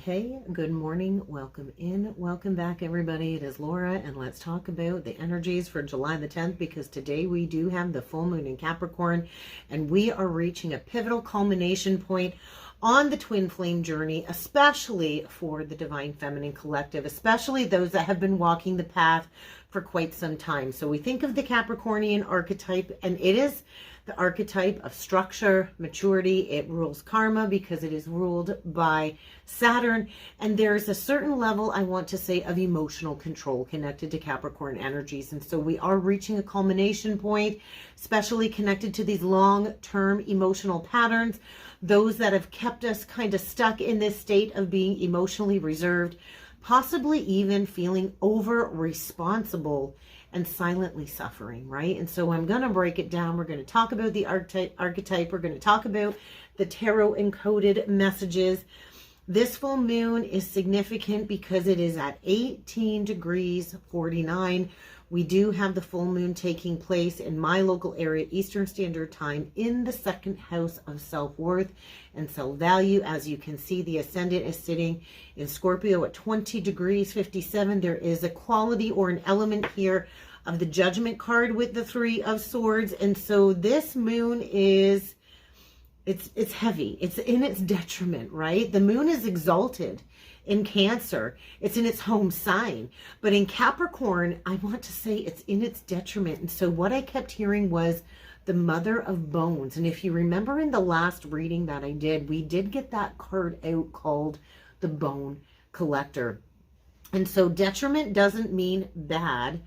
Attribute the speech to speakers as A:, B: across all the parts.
A: Hey, good morning. Welcome in. Welcome back, everybody. It is Laura, and let's talk about the energies for July the 10th, because today we do have the full moon in Capricorn, and we are reaching a pivotal culmination point on the twin flame journey, especially for the Divine Feminine Collective, especially those that have been walking the path for quite some time. So we think of the Capricornian archetype, and it is the archetype of structure, maturity. It rules karma because it is ruled by Saturn. And there's a certain level, I want to say, of emotional control connected to Capricorn energies. And so we are reaching a culmination point, especially connected to these long-term emotional patterns, those that have kept us kind of stuck in this state of being emotionally reserved, possibly even feeling over responsible and silently suffering, right? And so I'm going to break it down. We're going to talk about the archetype. We're going to talk about the tarot encoded messages. This full moon is significant because it is at 18 degrees 49. We do have the full moon taking place in my local area, Eastern Standard Time, in the second house of self-worth and self-value. As you can see, the ascendant is sitting in Scorpio at 20 degrees 57. There is a quality or an element here of the Judgment card with the Three of Swords. And so this moon is, it's heavy. It's in its detriment, right? The moon is exalted in Cancer. It's in its home sign. But in Capricorn, I want to say it's in its detriment. And so what I kept hearing was the Mother of Bones. And if you remember in the last reading that I did, we did get that card out called the Bone Collector. And so detriment doesn't mean bad,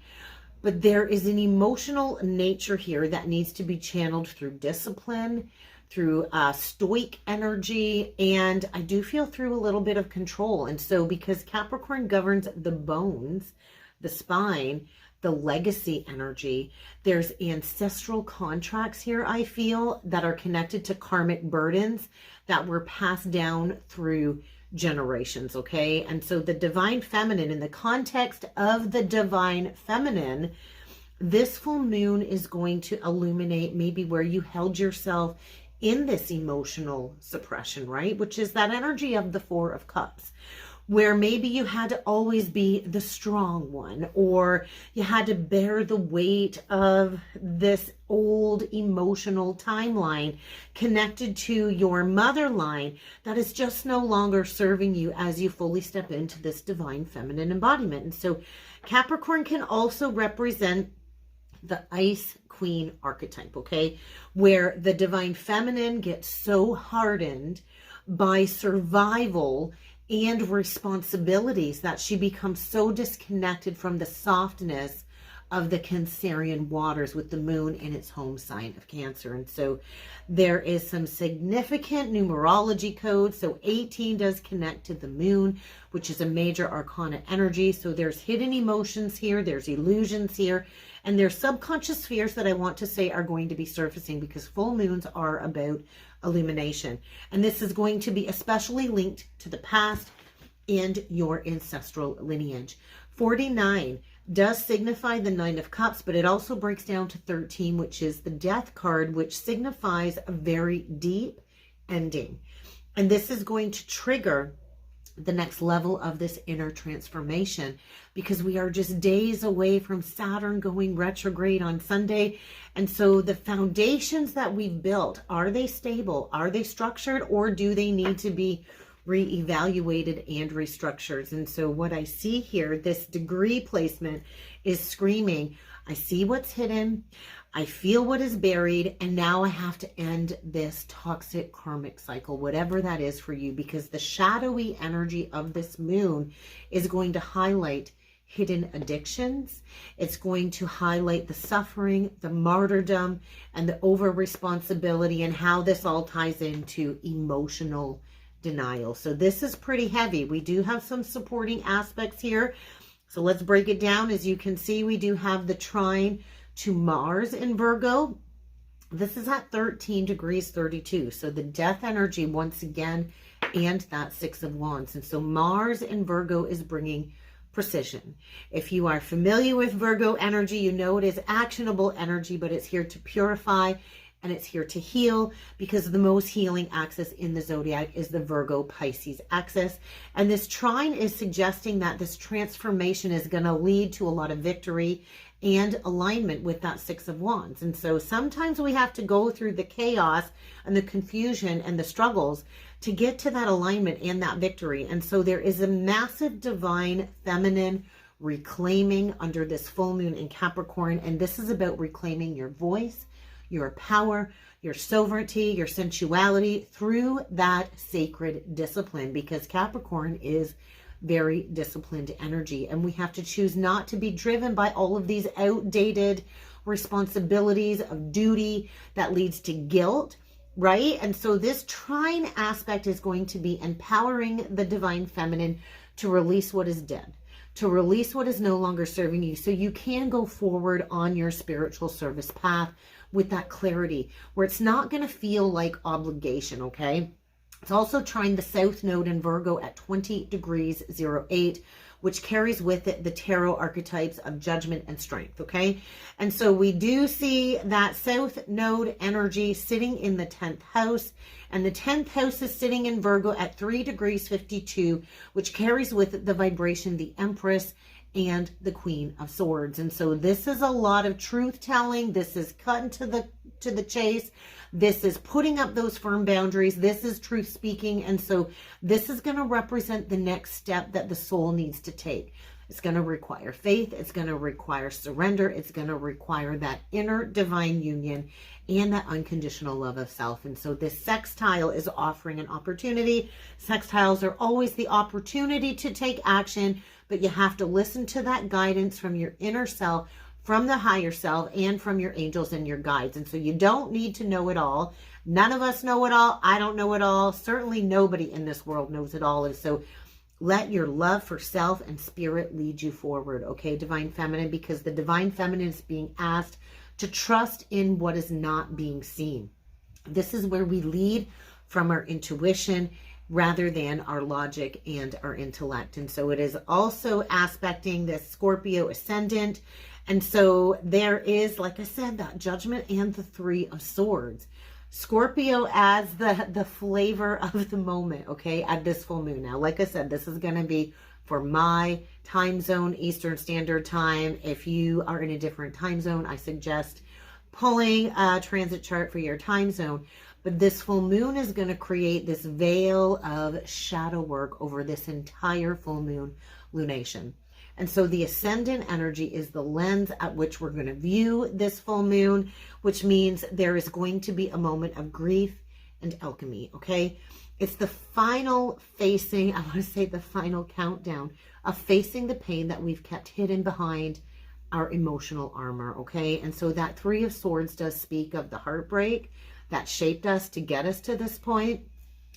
A: but there is an emotional nature here that needs to be channeled through discipline, through stoic energy, and I do feel through a little bit of control. And so because Capricorn governs the bones, the spine, the legacy energy, there's ancestral contracts here, I feel, that are connected to karmic burdens that were passed down through generations, okay? And so the Divine Feminine, in the context of the Divine Feminine, this full moon is going to illuminate maybe where you held yourself in this emotional suppression, right? Which is that energy of the Four of Cups, where maybe you had to always be the strong one, or you had to bear the weight of this old emotional timeline connected to your mother line that is just no longer serving you as you fully step into this Divine Feminine embodiment. And so Capricorn can also represent the Ice Queen archetype, okay? Where the Divine Feminine gets so hardened by survival and responsibilities that she becomes so disconnected from the softness of the Cancerian waters with the moon in its home sign of Cancer. And so there is some significant numerology codes. So 18 does connect to the moon, which is a major arcana energy. So there's hidden emotions here, there's illusions here, and there's subconscious fears that I want to say are going to be surfacing, because full moons are about illumination. And this is going to be especially linked to the past and your ancestral lineage. 49 does signify the Nine of Cups, but it also breaks down to 13, which is the Death card, which signifies a very deep ending. And this is going to trigger the next level of this inner transformation, because we are just days away from Saturn going retrograde on Sunday. And so the foundations that we've built, are they stable? Are they structured? Or do they need to be reevaluated and restructured? And so what I see here, this degree placement is screaming, I see what's hidden, I feel what is buried, and now I have to end this toxic karmic cycle, whatever that is for you, because the shadowy energy of this moon is going to highlight hidden addictions. It's going to highlight the suffering, the martyrdom, and the over responsibility, and how this all ties into emotional denial. So this is pretty heavy. We do have some supporting aspects here. So let's break it down. As you can see, we do have the trine to Mars in Virgo. This is at 13 degrees 32. So the death energy once again, and that Six of Wands. And so Mars in Virgo is bringing precision. If you are familiar with Virgo energy, you know it is actionable energy, but it's here to purify and it's here to heal, because the most healing axis in the zodiac is the Virgo Pisces axis. And this trine is suggesting that this transformation is going to lead to a lot of victory and alignment with that Six of Wands. And so sometimes we have to go through the chaos and the confusion and the struggles to get to that alignment and that victory. And so there is a massive divine feminine reclaiming under this full moon in Capricorn. And this is about reclaiming your voice, your power, your sovereignty, your sensuality through that sacred discipline, because Capricorn is very disciplined energy, and we have to choose not to be driven by all of these outdated responsibilities of duty that leads to guilt, right? And so this trine aspect is going to be empowering the divine feminine to release what is dead, to release what is no longer serving you, so you can go forward on your spiritual service path with that clarity, where it's not going to feel like obligation, okay? It's also trying the South Node in Virgo at 20 degrees 08, which carries with it the tarot archetypes of judgment and strength, okay? And so we do see that South Node energy sitting in the 10th house, and the 10th house is sitting in Virgo at 3 degrees 52, which carries with it the vibration, the Empress, and the Queen of Swords. And so this is a lot of truth telling. This is cutting to the chase. This is putting up those firm boundaries. This is truth speaking. And so this is going to represent the next step that the soul needs to take. It's going to require faith. It's going to require surrender. It's going to require that inner divine union and that unconditional love of self. And so this sextile is offering an opportunity. Sextiles are always the opportunity to take action, but you have to listen to that guidance from your inner self, from the higher self, and from your angels and your guides. And so you don't need to know it all. None of us know it all. I don't know it all. Certainly nobody in this world knows it all. And so let your love for self and spirit lead you forward, okay, divine feminine, because the divine feminine is being asked to trust in what is not being seen. This is where we lead from our intuition rather than our logic and our intellect. And so it is also aspecting this Scorpio ascendant. And so there is, like I said, that judgment and the Three of Swords. Scorpio as the flavor of the moment, okay, at this full moon. Now, like I said, this is going to be for my time zone, Eastern Standard Time. If you are in a different time zone, I suggest pulling a transit chart for your time zone. But this full moon is going to create this veil of shadow work over this entire full moon lunation. And so the ascendant energy is the lens at which we're going to view this full moon, which means there is going to be a moment of grief and alchemy, okay? It's the final facing, I want to say the final countdown of facing the pain that we've kept hidden behind our emotional armor, okay? And so that Three of Swords does speak of the heartbreak that shaped us to get us to this point.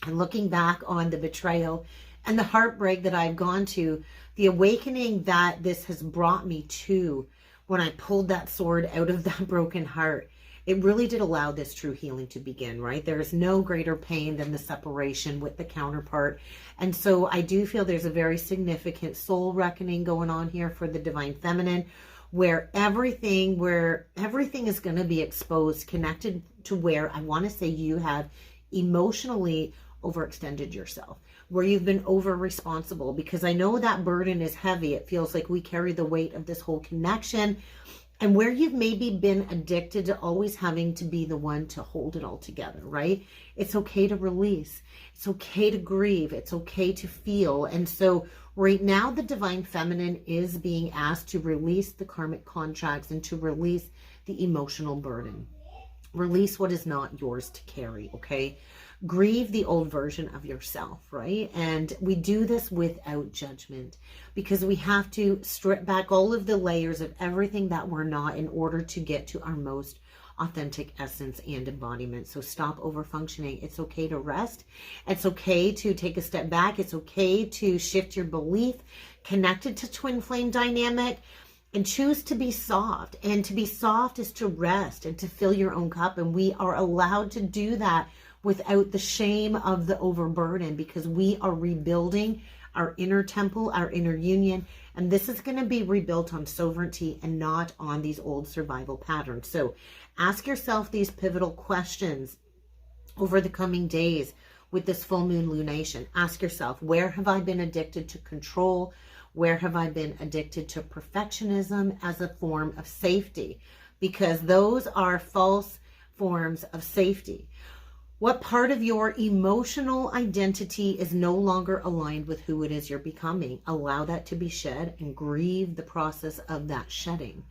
A: And looking back on the betrayal and the heartbreak that I've gone to, the awakening that this has brought me to when I pulled that sword out of that broken heart, it really did allow this true healing to begin, right? There is no greater pain than the separation with the counterpart. And so I do feel there's a very significant soul reckoning going on here for the divine feminine, where everything is going to be exposed, connected to where I want to say you have emotionally overextended yourself, where you've been over responsible, because I know that burden is heavy. It feels like we carry the weight of this whole connection, and where you've maybe been addicted to always having to be the one to hold it all together, right? It's okay to release. It's okay to grieve. It's okay to feel. And so right now, the divine feminine is being asked to release the karmic contracts and to release the emotional burden. Release what is not yours to carry, okay? Grieve the old version of yourself, right? And we do this without judgment, because we have to strip back all of the layers of everything that we're not in order to get to our most authentic essence and embodiment. So stop over functioning. It's okay to rest. It's okay to take a step back. It's okay to shift your belief connected to twin flame dynamic and choose to be soft. And to be soft is to rest and to fill your own cup. And we are allowed to do that without the shame of the overburden, because we are rebuilding our inner temple, our inner union, And this is going to be rebuilt on sovereignty and not on these old survival patterns. So ask yourself these pivotal questions over the coming days with this full moon lunation. Ask yourself, where have I been addicted to control? Where have I been addicted to perfectionism as a form of safety? Because those are false forms of safety. What part of your emotional identity is no longer aligned with who it is you're becoming? Allow that to be shed and grieve the process of that shedding.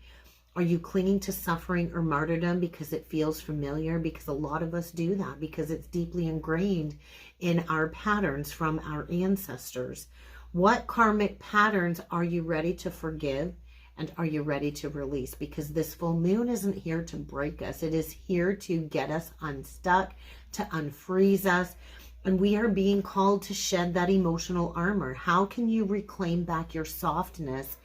A: Are you clinging to suffering or martyrdom because it feels familiar? Because a lot of us do that because it's deeply ingrained in our patterns from our ancestors. What karmic patterns are you ready to forgive? And are you ready to release? Because this full moon isn't here to break us. It is here to get us unstuck, to unfreeze us. And we are being called to shed that emotional armor. How can you reclaim back your softness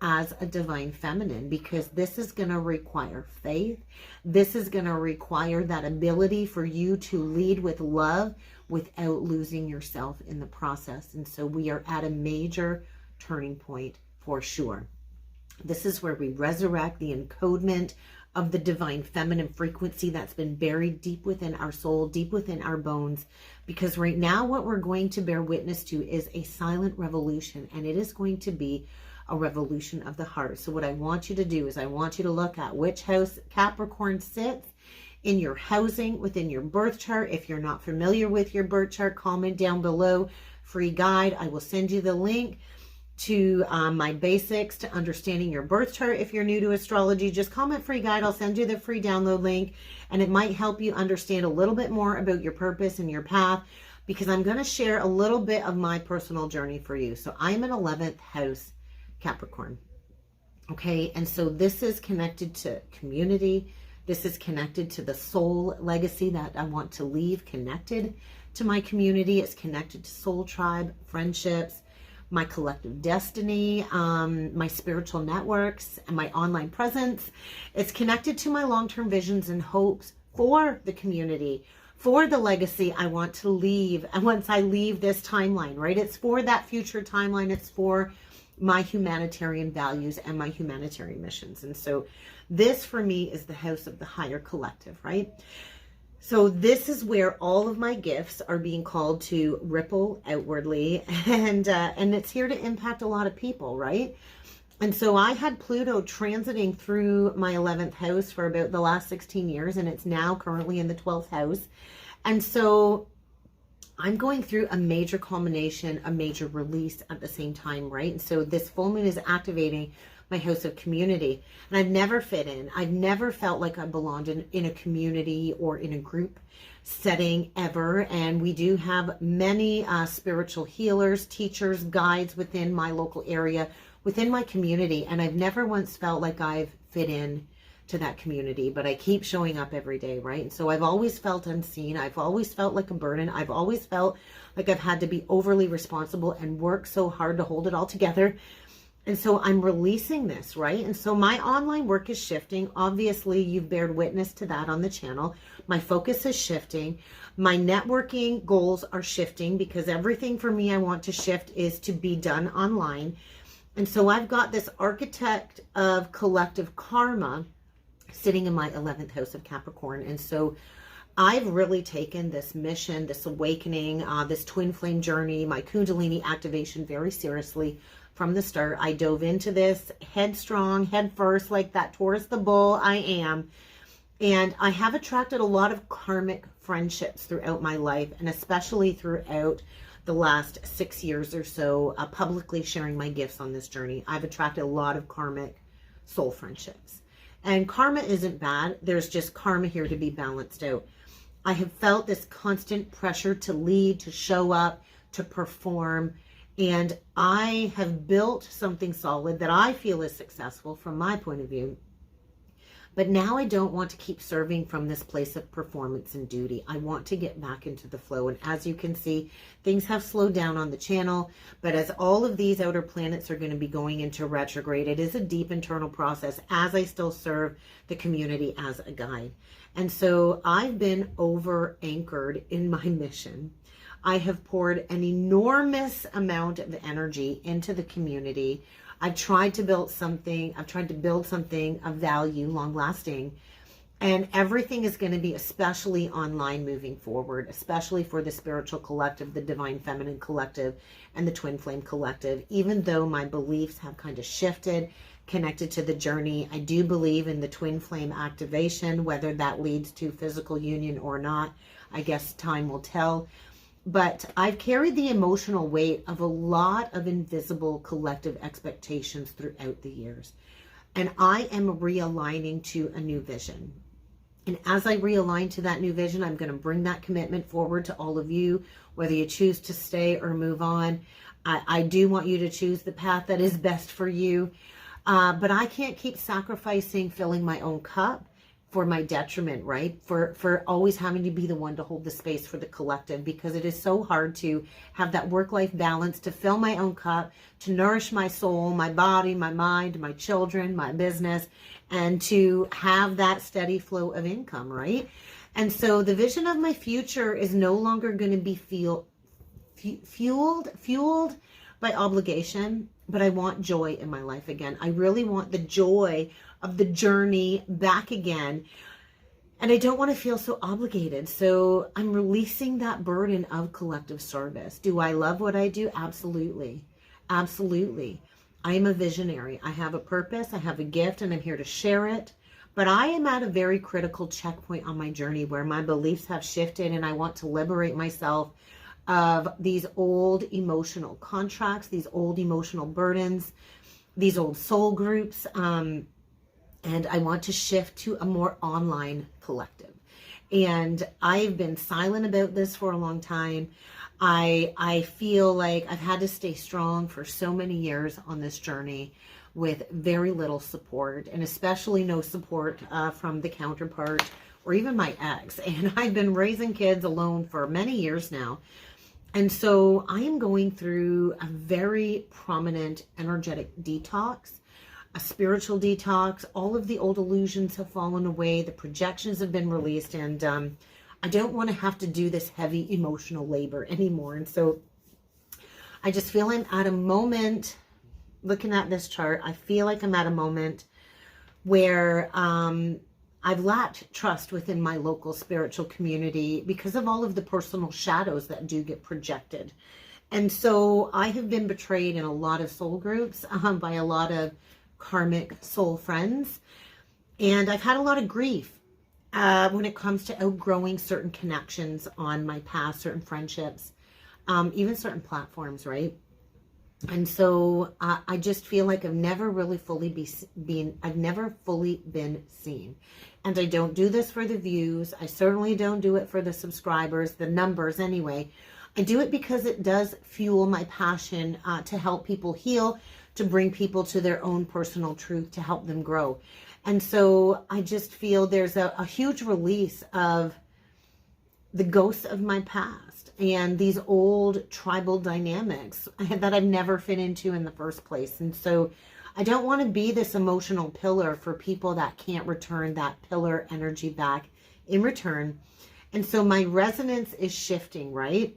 A: as a divine feminine? Because this is going to require faith. This is going to require that ability for you to lead with love without losing yourself in the process. And so we are at a major turning point for sure. This is where we resurrect the encodement of the divine feminine frequency that's been buried deep within our soul, deep within our bones. Because right now what we're going to bear witness to is a silent revolution, and it is going to be a revolution of the heart. So what I want you to do is I want you to look at which house Capricorn sits in your housing within your birth chart. If you're not familiar with your birth chart, comment down below. Free guide. I will send you the link to my basics to understanding your birth chart. If you're new to astrology, just comment free guide. I'll send you the free download link, and it might help you understand a little bit more about your purpose and your path, because I'm going to share a little bit of my personal journey for you. So I'm an 11th house Capricorn. Okay. And so this is connected to community. This is connected to the soul legacy that I want to leave connected to my community. It's connected to soul tribe, friendships, my collective destiny, my spiritual networks, and my online presence. It's connected to my long-term visions and hopes for the community, for the legacy I want to leave. And once I leave this timeline, right? It's for that future timeline. It's for my humanitarian values and my humanitarian missions. And so this for me is the house of the higher collective, right? So this is where all of my gifts are being called to ripple outwardly, and it's here to impact a lot of people, right? And so I had Pluto transiting through my 11th house for about the last 16 years, and it's now currently in the 12th house. And so I'm going through a major culmination, a major release at the same time, right? And so this full moon is activating my house of community, and I've never fit in. I've never felt like I belonged in a community or in a group setting ever. And we do have many spiritual healers, teachers, guides within my local area, within my community. And I've never once felt like I've fit in to that community, but I keep showing up every day, right? And so I've always felt unseen. I've always felt like a burden. I've always felt like I've had to be overly responsible and work so hard to hold it all together. And so I'm releasing this, right? And so my online work is shifting. Obviously, you've bared witness to that on the channel. My focus is shifting. My networking goals are shifting, because everything for me I want to shift is to be done online. And so I've got this architect of collective karma sitting in my 11th house of Capricorn. And so I've really taken this mission, this awakening, this twin flame journey, my Kundalini activation very seriously. From the start, I dove into this headstrong, head first, like that Taurus the bull I am. And I have attracted a lot of karmic friendships throughout my life, and especially throughout the last 6 years or so, publicly sharing my gifts on this journey. I've attracted a lot of karmic soul friendships. And karma isn't bad. There's just karma here to be balanced out. I have felt this constant pressure to lead, to show up, to perform. And I have built something solid that I feel is successful from my point of view. But now I don't want to keep serving from this place of performance and duty. I want to get back into the flow. And as you can see, things have slowed down on the channel. But as all of these outer planets are going to be going into retrograde, it is a deep internal process as I still serve the community as a guide. And so I've been over anchored in my mission. I have poured an enormous amount of energy into the community. I've tried to build something of value, long lasting. And everything is going to be especially online moving forward, especially for the spiritual collective, the divine feminine collective, and the twin flame collective. Even though my beliefs have kind of shifted, connected to the journey, I do believe in the twin flame activation. Whether that leads to physical union or not, I guess time will tell. But I've carried the emotional weight of a lot of invisible collective expectations throughout the years. And I am realigning to a new vision. And as I realign to that new vision, I'm going to bring that commitment forward to all of you, whether you choose to stay or move on. I do want you to choose the path that is best for you. But I can't keep sacrificing filling my own cup for my detriment, right? For always having to be the one to hold the space for the collective, because it is so hard to have that work-life balance, to fill my own cup, to nourish my soul, my body, my mind, my children, my business, and to have that steady flow of income, right? And so the vision of my future is no longer going to be fueled by obligation, but I want joy in my life again. I really want the joy of the journey back again. And I don't want to feel so obligated. So I'm releasing that burden of collective service. Do I love what I do? Absolutely. Absolutely. I am a visionary. I have a purpose. I have a gift, and I'm here to share it. But I am at a very critical checkpoint on my journey where my beliefs have shifted, and I want to liberate myself of these old emotional contracts, these old emotional burdens, these old soul groups. And I want to shift to a more online collective. And I've been silent about this for a long time. I feel like I've had to stay strong for so many years on this journey with very little support, and especially no support from the counterpart or even my ex. And I've been raising kids alone for many years now. And so I am going through a very prominent energetic detox, a spiritual detox. All of the old illusions have fallen away. The projections have been released, and I don't want to have to do this heavy emotional labor anymore. And so I just feel I'm at a moment, looking at this chart, I feel like I'm at a moment where I've lacked trust within my local spiritual community because of all of the personal shadows that do get projected. And so I have been betrayed in a lot of soul groups by a lot of karmic soul friends. And I've had a lot of grief when it comes to outgrowing certain connections on my past, certain friendships, even certain platforms, right? And so I just feel like I've never really fully been seen. And I don't do this for the views. I certainly don't do it for the subscribers, the numbers anyway. I do it because it does fuel my passion to help people heal, to bring people to their own personal truth, to help them grow. And so I just feel there's a huge release of the ghosts of my past and these old tribal dynamics that I've never fit into in the first place. And so I don't want to be this emotional pillar for people that can't return that pillar energy back in return. And so my resonance is shifting, right?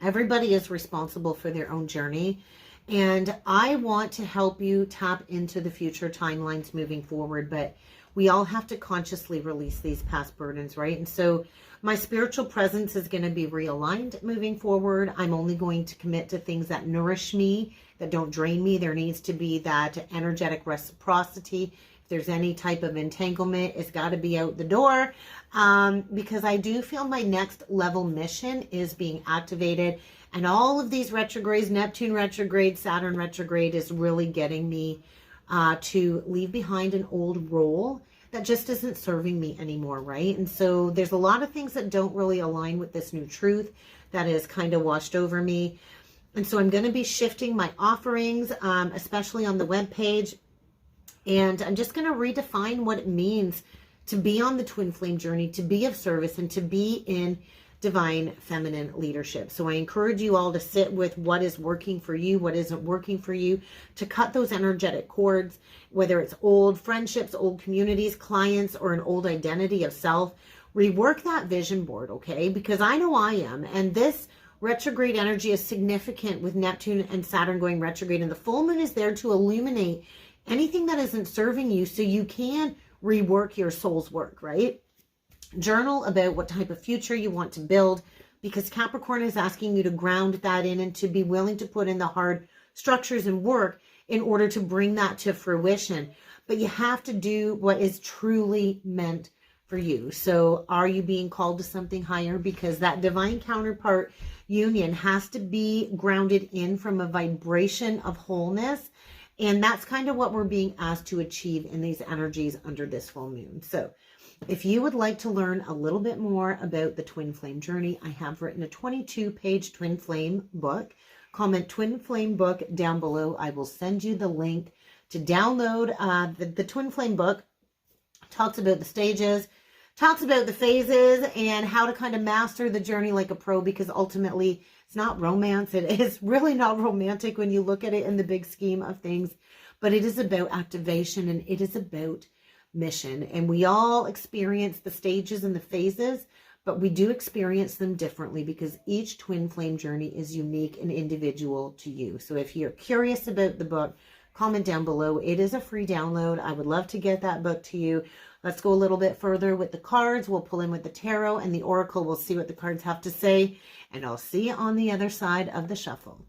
A: Everybody is responsible for their own journey. And I want to help you tap into the future timelines moving forward, but we all have to consciously release these past burdens, right? And so my spiritual presence is going to be realigned moving forward. I'm only going to commit to things that nourish me, that don't drain me. There needs to be that energetic reciprocity. If there's any type of entanglement, it's got to be out the door, because I do feel my next level mission is being activated. And all of these retrogrades, Neptune retrograde, Saturn retrograde, is really getting me to leave behind an old role that just isn't serving me anymore, right? And so there's a lot of things that don't really align with this new truth that is kind of washed over me. And so I'm going to be shifting my offerings, especially on the webpage. And I'm just going to redefine what it means to be on the twin flame journey, to be of service, and to be in divine feminine leadership. So I encourage you all to sit with what is working for you, what isn't working for you, to cut those energetic cords, whether it's old friendships, old communities, clients, or an old identity of self. Rework that vision board, okay? Because I know I am, and this retrograde energy is significant with Neptune and Saturn going retrograde, and the full moon is there to illuminate anything that isn't serving you so you can rework your soul's work, right? Journal about what type of future you want to build, because Capricorn is asking you to ground that in and to be willing to put in the hard structures and work in order to bring that to fruition. But you have to do what is truly meant for you. So are you being called to something higher? Because that divine counterpart union has to be grounded in from a vibration of wholeness. And that's kind of what we're being asked to achieve in these energies under this full moon. So if you would like to learn a little bit more about the twin flame journey, I have written a 22-page twin flame book. Comment twin flame book down below. I will send you the link to download the twin flame book. Talks about the stages, talks about the phases, and how to kind of master the journey like a pro, because ultimately it's not romance. It is really not romantic when you look at it in the big scheme of things, but it is about activation and it is about mission. And we all experience the stages and the phases, but we do experience them differently because each twin flame journey is unique and individual to you. So if you're curious about the book, comment down below. It is a free download. I would love to get that book to you. Let's go a little bit further with the cards. We'll pull in with the tarot and the oracle. We'll see what the cards have to say, and I'll see you on the other side of the shuffle.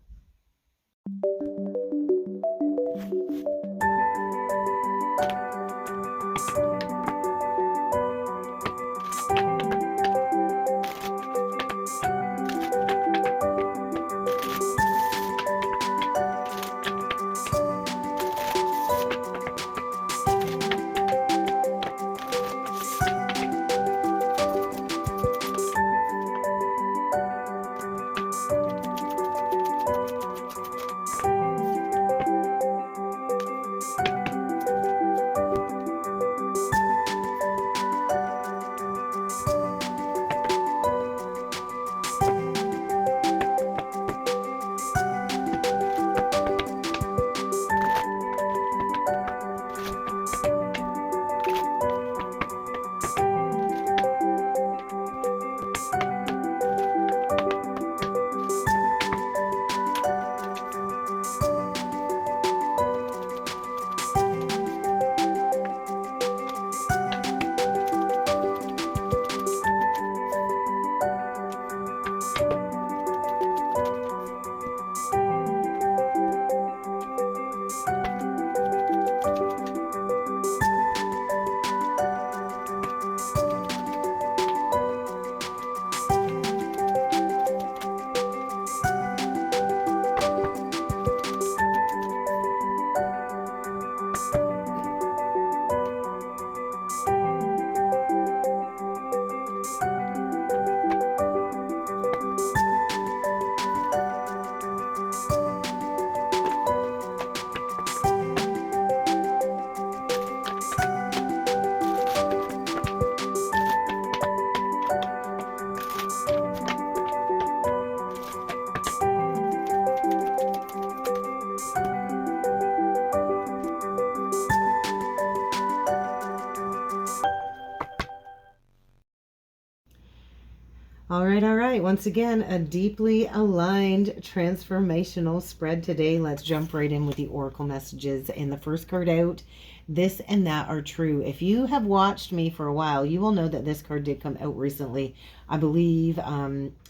A: All right. Once again, a deeply aligned transformational spread today. Let's jump right in with the oracle messages. And the first card out, this and that are true. If you have watched me for a while, you will know that this card did come out recently, I believe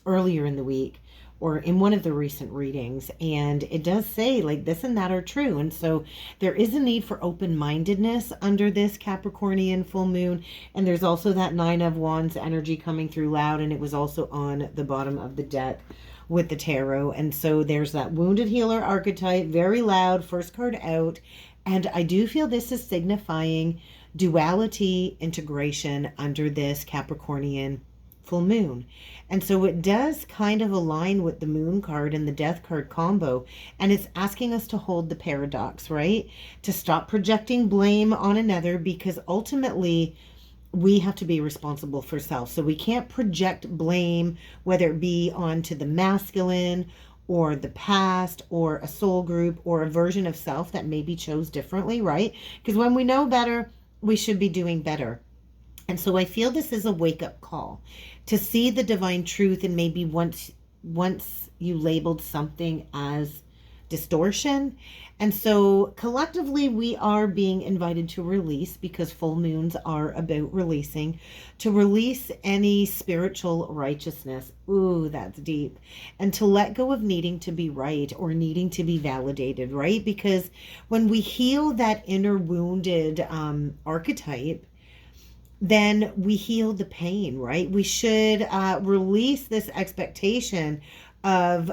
A: earlier in the week or in one of the recent readings. And it does say like this and that are true. And so there is a need for open-mindedness under this Capricornian full moon. And there's also that Nine of Wands energy coming through loud. And it was also on the bottom of the deck with the tarot. And so there's that wounded healer archetype, very loud, first card out. And I do feel this is signifying duality integration under this Capricornian full moon. And so it does kind of align with the moon card and the death card combo. And it's asking us to hold the paradox, right? To stop projecting blame on another, because ultimately we have to be responsible for self. So we can't project blame, whether it be onto the masculine or the past or a soul group or a version of self that maybe chose differently, right? Because when we know better, we should be doing better. And so I feel this is a wake-up call to see the divine truth, and maybe once once you labeled something as distortion. And so collectively we are being invited to release, because full moons are about releasing, to release any spiritual righteousness. Ooh, that's deep. And to let go of needing to be right or needing to be validated, right? Because when we heal that inner wounded archetype, then we heal the pain, right? We should release this expectation of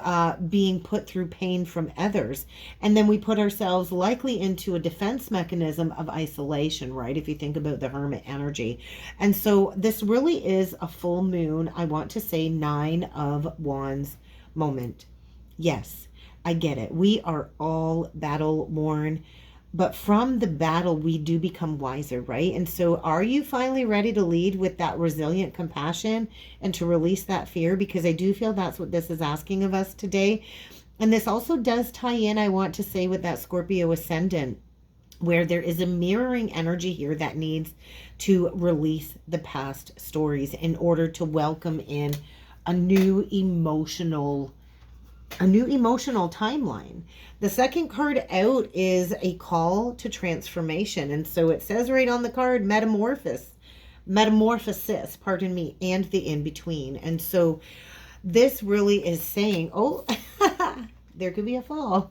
A: being put through pain from others. And then we put ourselves likely into a defense mechanism of isolation, right? If you think about the hermit energy. And so this really is a full moon, I want to say 9 of Wands moment. Yes, I get it. We are all battle worn. But from the battle, we do become wiser, right? And so are you finally ready to lead with that resilient compassion and to release that fear? Because I do feel that's what this is asking of us today. And this also does tie in, I want to say, with that Scorpio ascendant, where there is a mirroring energy here that needs to release the past stories in order to welcome in a new emotional timeline. The second card out is a call to transformation. And so it says right on the card, metamorphosis, pardon me, and the in-between. And so this really is saying, oh, there could be a fall.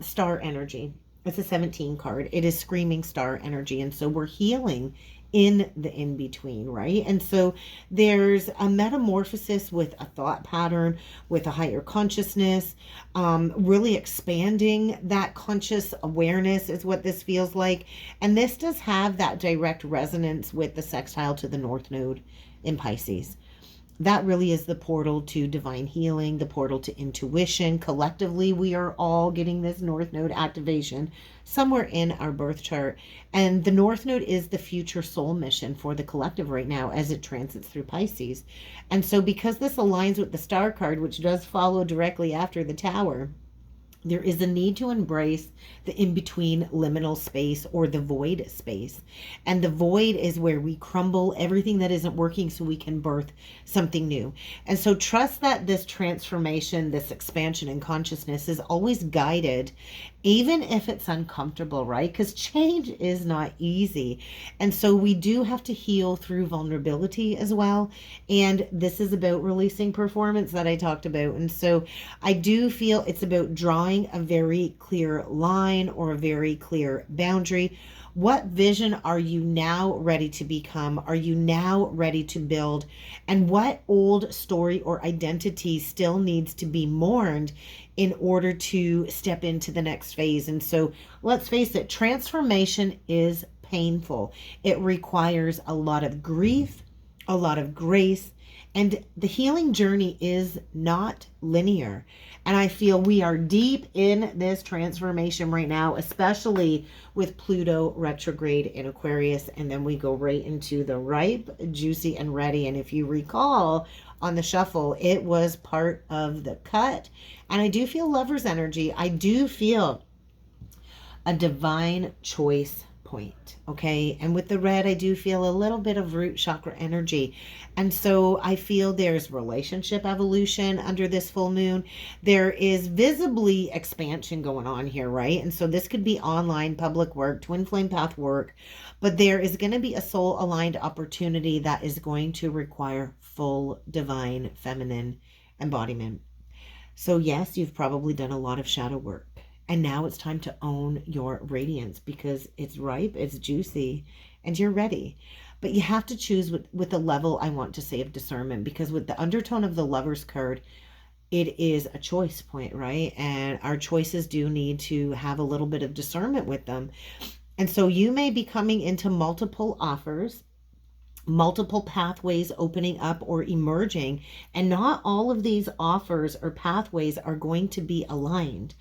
A: Star energy. It's a 17 card. It is screaming star energy. And so we're healing in the in-between, right? And so there's a metamorphosis with a thought pattern, with a higher consciousness, really expanding that conscious awareness is what this feels like. And this does have that direct resonance with the sextile to the North Node in Pisces. That really is the portal to divine healing, the portal to intuition. Collectively, we are all getting this North Node activation somewhere in our birth chart. And the North Node is the future soul mission for the collective right now as it transits through Pisces. And so because this aligns with the star card, which does follow directly after the Tower, there is a need to embrace the in-between liminal space, or the void space. And the void is where we crumble everything that isn't working so we can birth something new. And so trust that this transformation, this expansion in consciousness is always guided, even if it's uncomfortable, right? Because change is not easy. And so we do have to heal through vulnerability as well. And this is about releasing performance that I talked about. And so I do feel it's about drawing a very clear line or a very clear boundary. What vision are you now ready to become? Are you now ready to build? And what old story or identity still needs to be mourned in order to step into the next phase? And so let's face it, transformation is painful. It requires a lot of grief, a lot of grace, and the healing journey is not linear. And I feel we are deep in this transformation right now, especially with Pluto retrograde in Aquarius. And then we go right into the ripe, juicy, and ready. And if you recall on the shuffle, it was part of the cut. And I do feel Lover's energy. I do feel a divine choice point, okay? And with the red, I do feel a little bit of root chakra energy. And so I feel there's relationship evolution under this full moon. There is visibly expansion going on here, right? And so this could be online, public work, twin flame path work, but there is going to be a soul aligned opportunity that is going to require full divine feminine embodiment. So yes, you've probably done a lot of shadow work. And now it's time to own your radiance, because it's ripe, it's juicy, and you're ready. But you have to choose with a level, I want to say, of discernment, because with the undertone of the Lover's card, it is a choice point, right? And our choices do need to have a little bit of discernment with them. And so you may be coming into multiple offers, multiple pathways opening up or emerging, and not all of these offers or pathways are going to be aligned.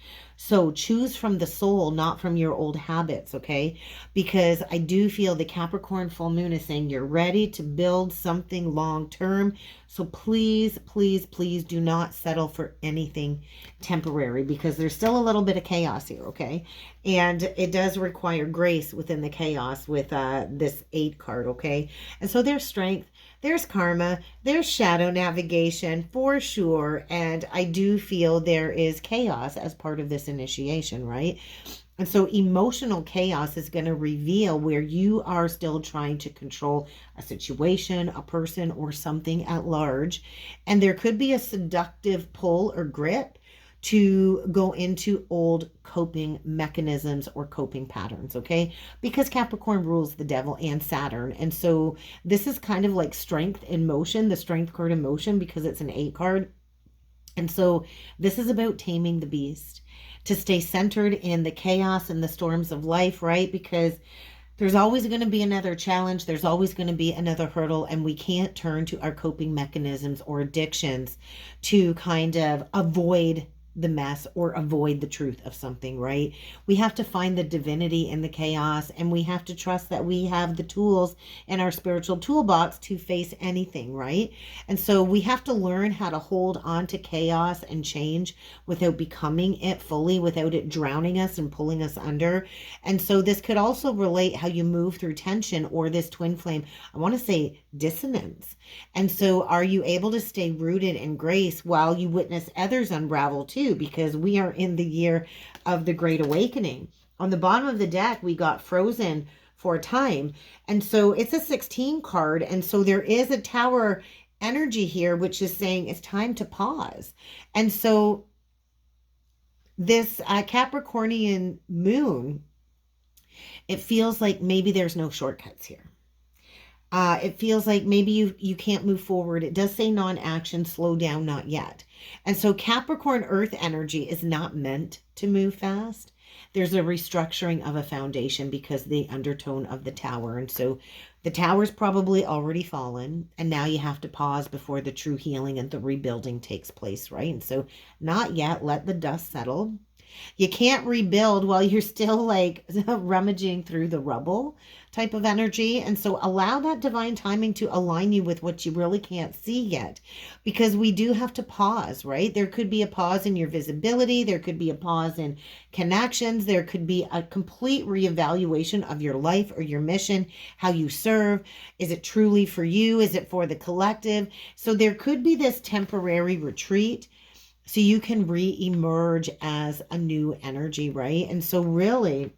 A: So choose from the soul, not from your old habits, okay? Because I do feel the Capricorn full moon is saying you're ready to build something long term. So please, please, please do not settle for anything temporary, because there's still a little bit of chaos here, okay? And it does require grace within the chaos with this 8 card, okay? And so there's strength, there's karma, there's shadow navigation for sure. And I do feel there is chaos as part of this initiation, right? And so emotional chaos is going to reveal where you are still trying to control a situation, a person, or something at large. And there could be a seductive pull or grip to go into old coping mechanisms or coping patterns, okay? Because Capricorn rules the devil and Saturn. And so this is kind of like strength in motion, the strength card in motion, because it's an 8 card. And so this is about taming the beast, to stay centered in the chaos and the storms of life, right? Because there's always going to be another challenge. There's always going to be another hurdle, and we can't turn to our coping mechanisms or addictions to kind of avoid the mess or avoid the truth of something, right? We have to find the divinity in the chaos, and we have to trust that we have the tools in our spiritual toolbox to face anything, right? And so we have to learn how to hold on to chaos and change without becoming it fully, without it drowning us and pulling us under. And so this could also relate how you move through tension, or this twin flame, I want to say dissonance. And so are you able to stay rooted in grace while you witness others unravel too? Because we are in the year of the Great Awakening. On the bottom of the deck, we got frozen for a time. And so it's a 16 card. And so there is a tower energy here, which is saying it's time to pause. And so this Capricornian moon, it feels like maybe there's no shortcuts here. It feels like maybe you can't move forward. It does say non-action, slow down, not yet. And so Capricorn earth energy is not meant to move fast. There's a restructuring of a foundation because the undertone of the tower. And so the tower's probably already fallen, and now you have to pause before the true healing and the rebuilding takes place, right? And so not yet, let the dust settle. You can't rebuild while you're still like rummaging through the rubble type of energy. And so allow that divine timing to align you with what you really can't see yet, because we do have to pause, right? There could be a pause in your visibility. There could be a pause in connections. There could be a complete reevaluation of your life or your mission, how you serve. Is it truly for you? Is it for the collective? So there could be this temporary retreat, so you can re-emerge as a new energy, right? And so really,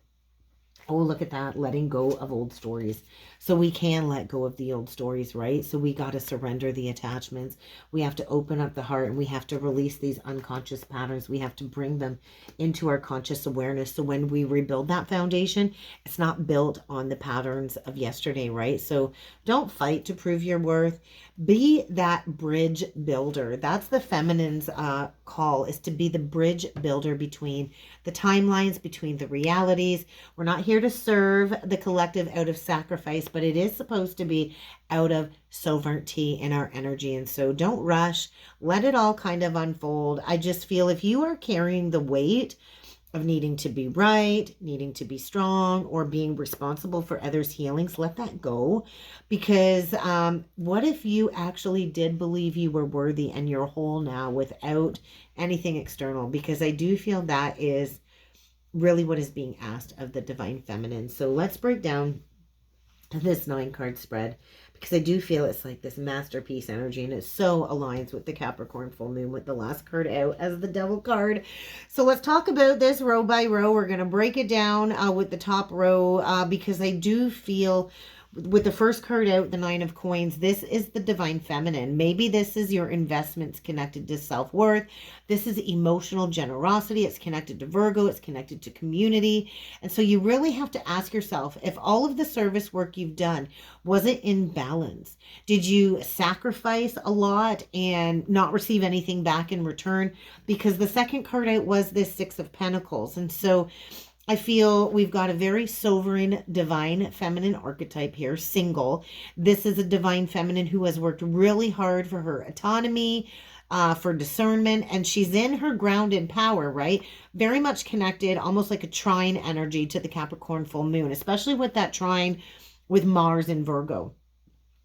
A: oh, look at that, letting go of old stories. So we can let go of the old stories, right? So we got to surrender the attachments. We have to open up the heart, and we have to release these unconscious patterns. We have to bring them into our conscious awareness. So when we rebuild that foundation, it's not built on the patterns of yesterday, right? So don't fight to prove your worth. Be that bridge builder. That's the feminine's call, is to be the bridge builder between the timelines, between the realities. We're not here to serve the collective out of sacrifice, but it is supposed to be out of sovereignty in our energy. And so don't rush. Let it all kind of unfold. I just feel if you are carrying the weight of needing to be right, needing to be strong, or being responsible for others' healings, let that go. Because what if you actually did believe you were worthy and you're whole now without anything external? Because I do feel that is really what is being asked of the divine feminine. So let's break down this 9-card spread, because I do feel it's like this masterpiece energy, and it so aligns with the Capricorn full moon, with the last card out as the devil card. So let's talk about this row by row. We're going to break it down with the top row, because I do feel with the first card out, the 9 of coins, this is the divine feminine. Maybe this is your investments connected to self-worth. This is emotional generosity. It's connected to Virgo. It's connected to community. And so you really have to ask yourself, if all of the service work you've done, was it in balance? Did you sacrifice a lot and not receive anything back in return? Because the second card out was this 6 of Pentacles. And so I feel we've got a very sovereign, divine feminine archetype here, single. This is a divine feminine who has worked really hard for her autonomy, for discernment, and she's in her grounded power, right? Very much connected, almost like a trine energy to the Capricorn full moon, especially with that trine with Mars in Virgo.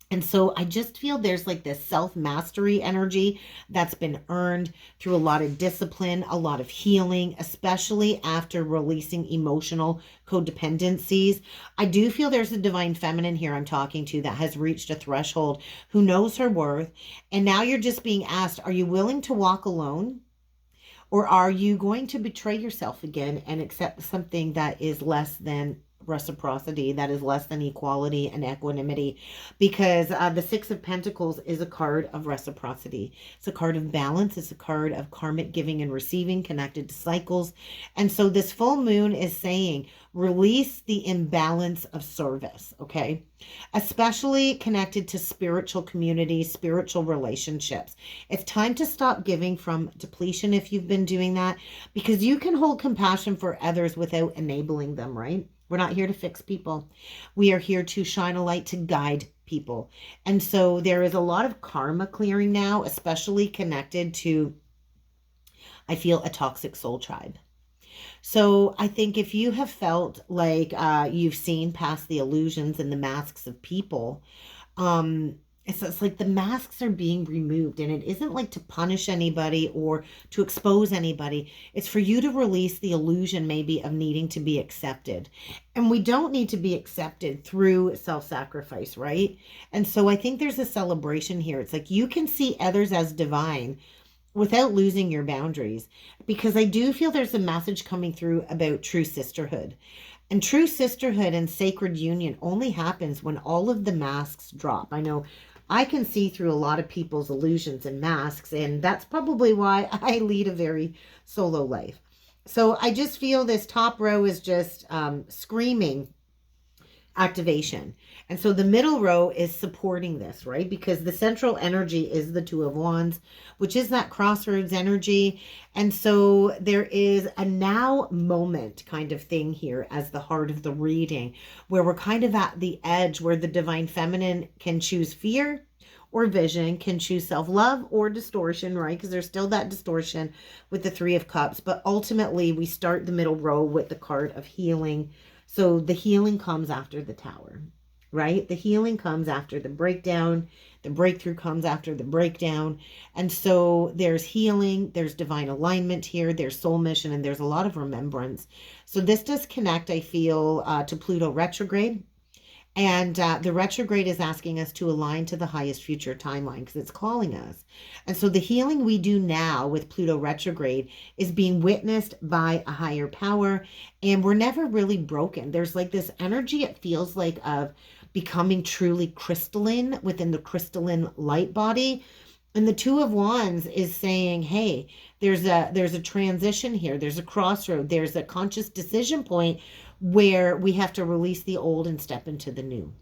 A: And so I just feel there's like this self-mastery energy that's been earned through a lot of discipline, a lot of healing, especially after releasing emotional codependencies. I do feel there's a divine feminine here I'm talking to that has reached a threshold, who knows her worth. And now you're just being asked, are you willing to walk alone? Or are you going to betray yourself again and accept something that is less than reciprocity, that is less than equality and equanimity? Because the Six of Pentacles is a card of reciprocity. It's a card of balance. It's a card of karmic giving and receiving, connected to cycles. And so this full moon is saying, release the imbalance of service, okay? Especially connected to spiritual communities, spiritual relationships. It's time to stop giving from depletion if you've been doing that, because you can hold compassion for others without enabling them, right? We're not here to fix people. We are here to shine a light, to guide people. And so there is a lot of karma clearing now, especially connected to, I feel, a toxic soul tribe. So I think if you have felt like you've seen past the illusions and the masks of people, it's like the masks are being removed, and it isn't like to punish anybody or to expose anybody. It's for you to release the illusion maybe of needing to be accepted. And we don't need to be accepted through self-sacrifice, right? And so I think there's a celebration here. It's like you can see others as divine without losing your boundaries, because I do feel there's a message coming through about true sisterhood. And true sisterhood and sacred union only happens when all of the masks drop. I know I can see through a lot of people's illusions and masks, and that's probably why I lead a very solo life. So I just feel this top row is just screaming activation. And so the middle row is supporting this, right? Because the central energy is the Two of Wands, which is that crossroads energy. And so there is a now moment kind of thing here as the heart of the reading, where we're kind of at the edge where the divine feminine can choose fear or vision, can choose self-love or distortion, right? Because there's still that distortion with the Three of Cups. But ultimately, we start the middle row with the card of healing. So the healing comes after the Tower, right? The healing comes after the breakdown. The breakthrough comes after the breakdown. And so there's healing, there's divine alignment here, there's soul mission, and there's a lot of remembrance. So this does connect, I feel, to Pluto retrograde. And the retrograde is asking us to align to the highest future timeline, because it's calling us. And so the healing we do now with Pluto retrograde is being witnessed by a higher power. And we're never really broken. There's like this energy, it feels like, of becoming truly crystalline within the crystalline light body. And the Two of Wands is saying, hey, there's a transition here. There's a crossroad. There's a conscious decision point where we have to release the old and step into the new.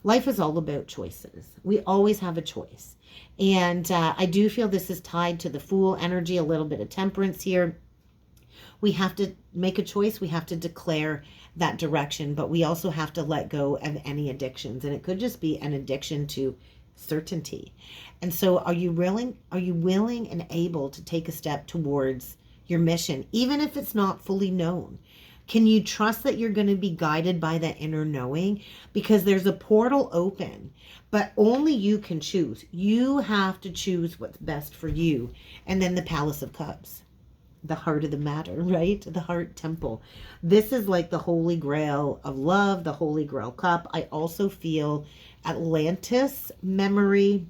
A: Life is all about choices. We always have a choice. And I do feel this is tied to the Fool energy, a little bit of Temperance here. We have to make a choice. We have to declare that direction, but we also have to let go of any addictions. And it could just be an addiction to certainty. And so are you willing and able to take a step towards your mission, even if it's not fully known? Can you trust that you're going to be guided by that inner knowing? Because there's a portal open, but only you can choose. You have to choose what's best for you. And then the Palace of Cups, the heart of the matter, right? The heart temple. This is like the holy grail of love, the holy grail cup. I also feel Atlantis memory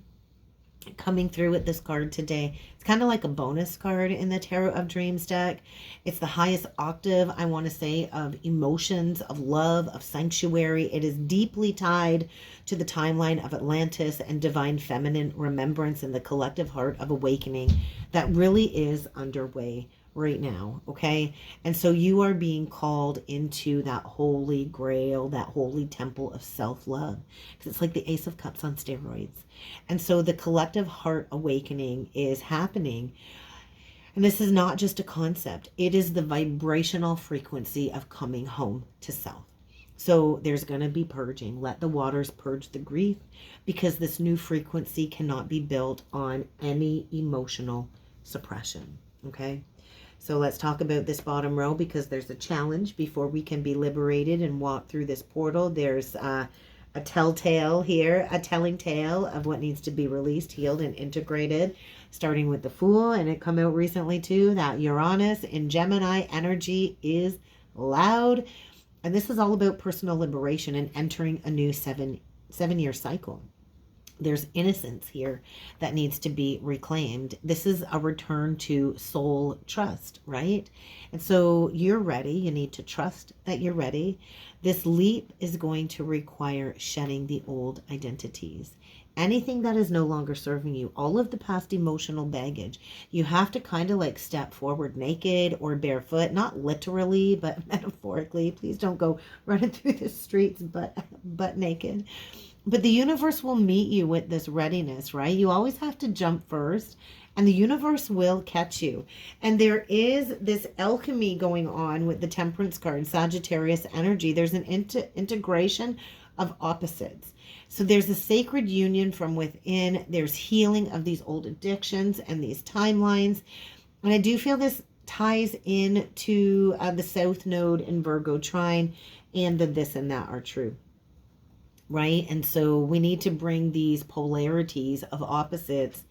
A: coming through with this card today. It's kind of like a bonus card in the Tarot of Dreams deck. It's the highest octave, I want to say, of emotions, of love, of sanctuary. It is deeply tied to the timeline of Atlantis and divine feminine remembrance and the collective heart of awakening that really is underway right now, okay? And so you are being called into that holy grail, that holy temple of self-love, because it's like the Ace of Cups on steroids. And so the collective heart awakening is happening. And this is not just a concept. It is the vibrational frequency of coming home to self. So there's going to be purging. Let the waters purge the grief, because this new frequency cannot be built on any emotional suppression. Okay. So let's talk about this bottom row, because there's a challenge before we can be liberated and walk through this portal. There's a telltale here, a telling tale of what needs to be released, healed, and integrated, starting with the Fool. And it come out recently too, that Uranus in Gemini energy is loud. And this is all about personal liberation and entering a new seven-year cycle. There's innocence here that needs to be reclaimed. This is a return to soul trust, right? And so you're ready. You need to trust that you're ready. This leap is going to require shedding the old identities. Anything that is no longer serving you, all of the past emotional baggage, you have to kind of like step forward naked or barefoot, not literally, but metaphorically. Please don't go running through the streets but naked. But the universe will meet you with this readiness, right? You always have to jump first, and the universe will catch you. And there is this alchemy going on with the Temperance card, Sagittarius energy. There's an integration of opposites. So there's a sacred union from within. There's healing of these old addictions and these timelines. And I do feel this ties in to the South Node in Virgo trine, and the this and that are true. Right? And so we need to bring these polarities of opposites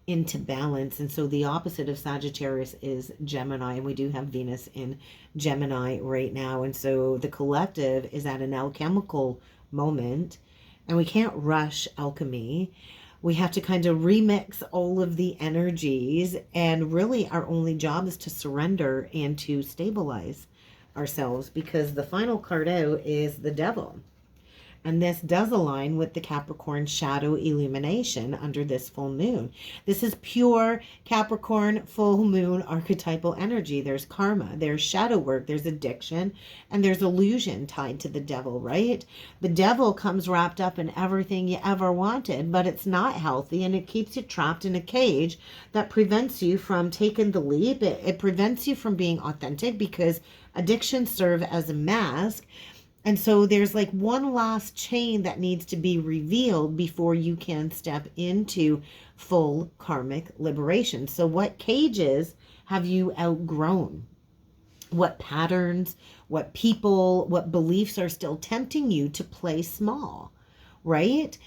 A: into balance. And so the opposite of Sagittarius is Gemini, and we do have Venus in Gemini right now. And so the collective is at an alchemical moment, and we can't rush alchemy. We have to kind of remix all of the energies, and really our only job is to surrender and to stabilize ourselves, because the final card out is the Devil. And this does align with the Capricorn shadow illumination under this full moon. This is pure Capricorn full moon archetypal energy. There's karma, there's shadow work, there's addiction, and there's illusion tied to the devil, right? The devil comes wrapped up in everything you ever wanted, but it's not healthy, and it keeps you trapped in a cage that prevents you from taking the leap. It prevents you from being authentic, because addictions serve as a mask. And so there's like one last chain that needs to be revealed before you can step into full karmic liberation. So what cages have you outgrown? What patterns, what people, what beliefs are still tempting you to play small, right?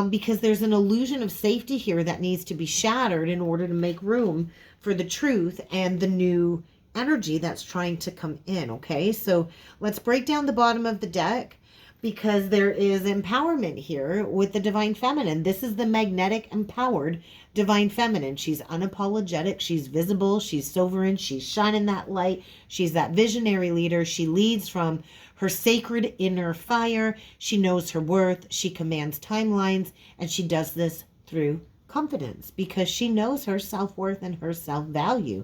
A: Because there's an illusion of safety here that needs to be shattered in order to make room for the truth and the new energy that's trying to come in. Okay, so let's break down the bottom of the deck, because there is empowerment here with the divine feminine. This is the magnetic empowered divine feminine. She's unapologetic, she's visible, she's sovereign, she's shining that light, she's that visionary leader. She leads from her sacred inner fire. She knows her worth, she commands timelines, and she does this through confidence, because she knows her self-worth and her self-value.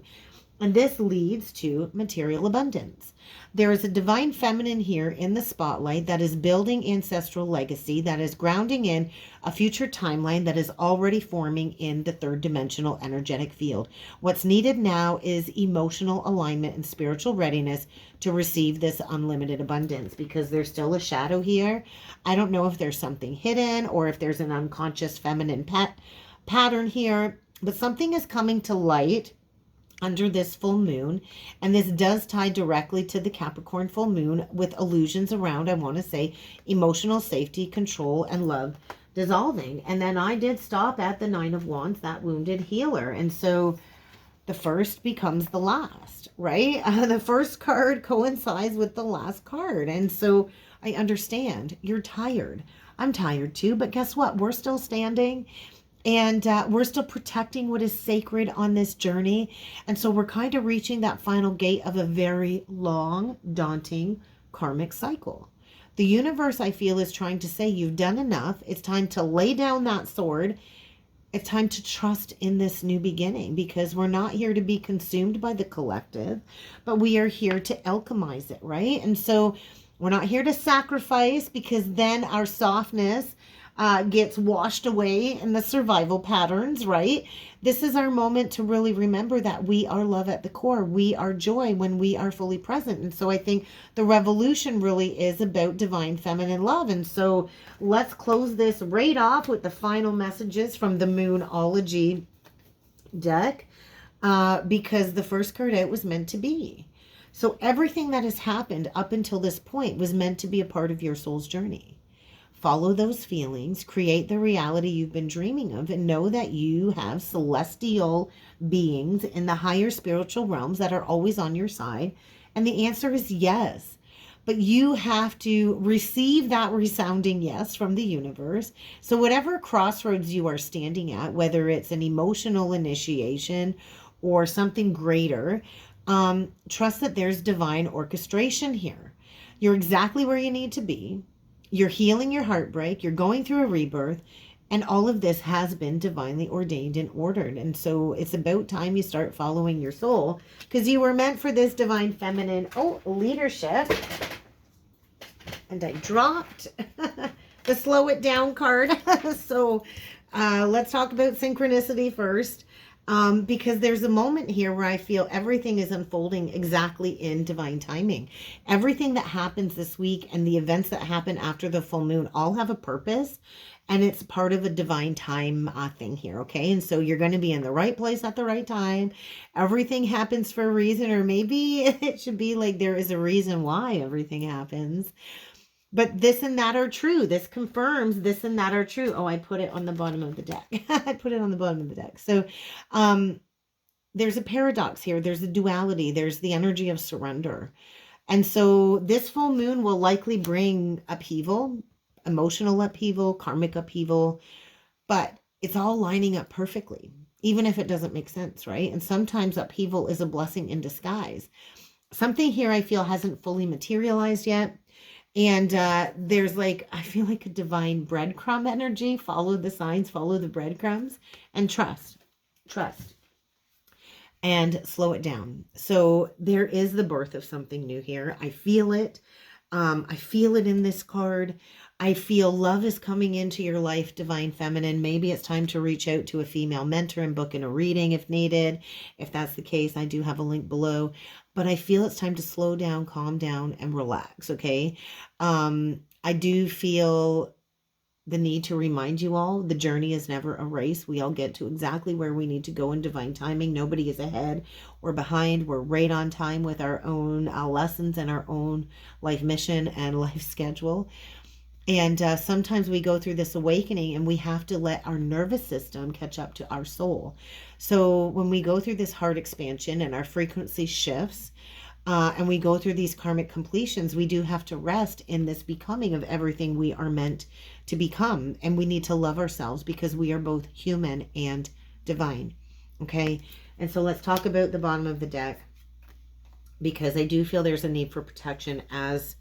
A: And this leads to material abundance. There is a divine feminine here in the spotlight that is building ancestral legacy, that is grounding in a future timeline that is already forming in the third dimensional energetic field. What's needed now is emotional alignment and spiritual readiness to receive this unlimited abundance, because there's still a shadow here. I don't know if there's something hidden or if there's an unconscious feminine pattern here, but something is coming to light under this full moon, and this does tie directly to the Capricorn full moon, with illusions around, I want to say, emotional safety, control, and love dissolving. And then I did stop at the Nine of Wands, that wounded healer. And so the first becomes the last, right? The first card coincides with the last card. And so I understand you're tired. I'm tired too, but guess what? We're still standing. And we're still protecting what is sacred on this journey. And so we're kind of reaching that final gate of a very long, daunting karmic cycle. The universe, I feel, is trying to say, you've done enough. It's time to lay down that sword. It's time to trust in this new beginning, because we're not here to be consumed by the collective, but we are here to alchemize it, right? And so we're not here to sacrifice, because then our softness gets washed away in the survival patterns, right? This is our moment to really remember that we are love at the core. We are joy when we are fully present. And so I think the revolution really is about divine feminine love. And so let's close this right off with the final messages from the Moonology deck, because the first card out was meant to be. So everything that has happened up until this point was meant to be a part of your soul's journey. Follow those feelings, create the reality you've been dreaming of, and know that you have celestial beings in the higher spiritual realms that are always on your side. And the answer is yes. But you have to receive that resounding yes from the universe. So whatever crossroads you are standing at, whether it's an emotional initiation or something greater, trust that there's divine orchestration here. You're exactly where you need to be. You're healing your heartbreak. You're going through a rebirth. And all of this has been divinely ordained and ordered. And so it's about time you start following your soul, because you were meant for this divine feminine leadership. And I dropped the slow it down card. So let's talk about synchronicity first. Because there's a moment here where I feel everything is unfolding exactly in divine timing. Everything that happens this week and the events that happen after the full moon all have a purpose, and it's part of a divine time thing here, okay? And so you're going to be in the right place at the right time. Everything happens for a reason, or maybe it should be like there is a reason why everything happens. But this and that are true. This confirms this and that are true. Oh, I put it on the bottom of the deck. I put it on the bottom of the deck. So there's a paradox here. There's a duality. There's the energy of surrender. And so this full moon will likely bring upheaval, emotional upheaval, karmic upheaval. But it's all lining up perfectly, even if it doesn't make sense, right? And sometimes upheaval is a blessing in disguise. Something here I feel hasn't fully materialized yet. And there's like, I feel like a divine breadcrumb energy. Follow the signs, follow the breadcrumbs, and trust, and slow it down. So there is the birth of something new here. I feel it. I feel it in this card. I feel love is coming into your life, divine feminine. Maybe it's time to reach out to a female mentor and book in a reading if needed. If that's the case, I do have a link below. But I feel it's time to slow down, calm down, and relax, okay? I do feel the need to remind you all, the journey is never a race. We all get to exactly where we need to go in divine timing. Nobody is ahead or behind. We're right on time with our own lessons and our own life mission and life schedule. And sometimes we go through this awakening and we have to let our nervous system catch up to our soul. So when we go through this heart expansion and our frequency shifts, and we go through these karmic completions, we do have to rest in this becoming of everything we are meant to become. And we need to love ourselves because we are both human and divine. Okay. And so let's talk about the bottom of the deck, because I do feel there's a need for protection as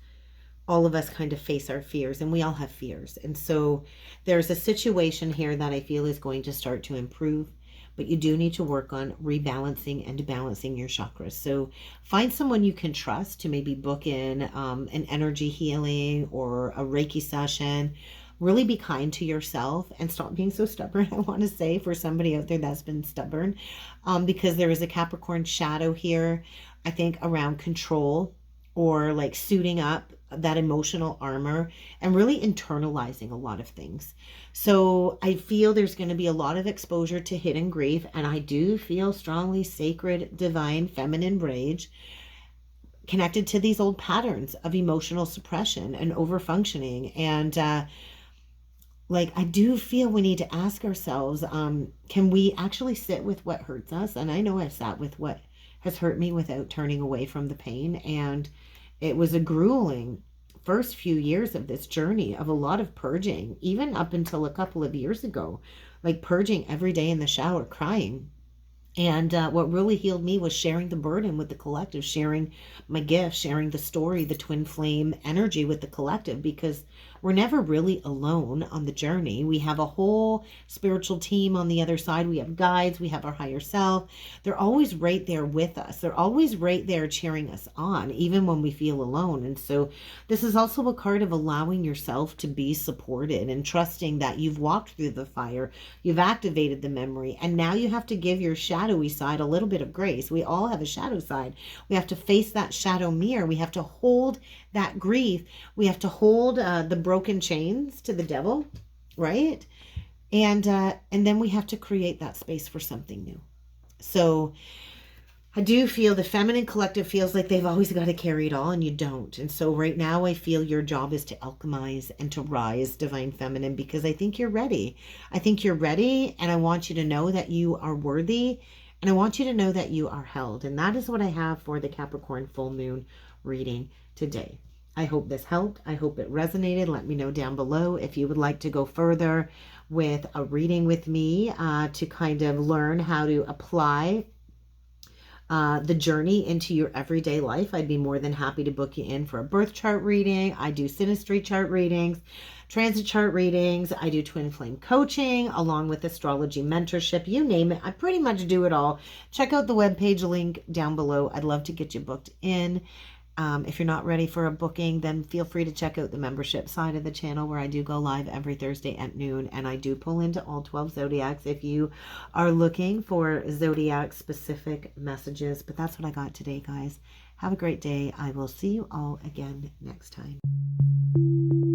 A: all of us kind of face our fears, and we all have fears. And so there's a situation here that I feel is going to start to improve, but you do need to work on rebalancing and balancing your chakras. So find someone you can trust to maybe book in an energy healing or a Reiki session. Really be kind to yourself and stop being so stubborn, I want to say, for somebody out there that's been stubborn, because there is a Capricorn shadow here, I think, around control or like suiting up that emotional armor and really internalizing a lot of things. So I feel there's going to be a lot of exposure to hidden grief, and I do feel strongly sacred, divine, feminine rage connected to these old patterns of emotional suppression and overfunctioning. And like, I do feel we need to ask ourselves, can we actually sit with what hurts us? And I know I've sat with what has hurt me without turning away from the pain. And it was a grueling first few years of this journey of a lot of purging, even up until a couple of years ago, like purging every day in the shower, crying. And what really healed me was sharing the burden with the collective, sharing my gift, sharing the story, the twin flame energy with the collective, because we're never really alone on the journey. We have a whole spiritual team on the other side. We have guides, we have our higher self. They're always right there with us. They're always right there cheering us on, even when we feel alone. And so this is also a card of allowing yourself to be supported and trusting that you've walked through the fire, you've activated the memory, and now you have to give your shadowy side a little bit of grace. We all have a shadow side. We have to face that shadow mirror. We have to hold that grief. We have to hold the broken chains to the devil, right? And then we have to create that space for something new. So I do feel the feminine collective feels like they've always got to carry it all, and you don't. And so right now I feel your job is to alchemize and to rise, divine feminine, because I think you're ready. I think you're ready, and I want you to know that you are worthy, and I want you to know that you are held. And that is what I have for the Capricorn full moon reading today. I hope this helped. I hope it resonated. Let me know down below if you would like to go further with a reading with me to kind of learn how to apply the journey into your everyday life. I'd be more than happy to book you in for a birth chart reading. I do synastry chart readings, transit chart readings. I do twin flame coaching along with astrology mentorship. You name it. I pretty much do it all. Check out the webpage link down below. I'd love to get you booked in. If you're not ready for a booking, then feel free to check out the membership side of the channel where I do go live every Thursday at noon, and I do pull into all 12 zodiacs if you are looking for zodiac specific messages. But that's what I got today, guys. Have a great day. I will see you all again next time.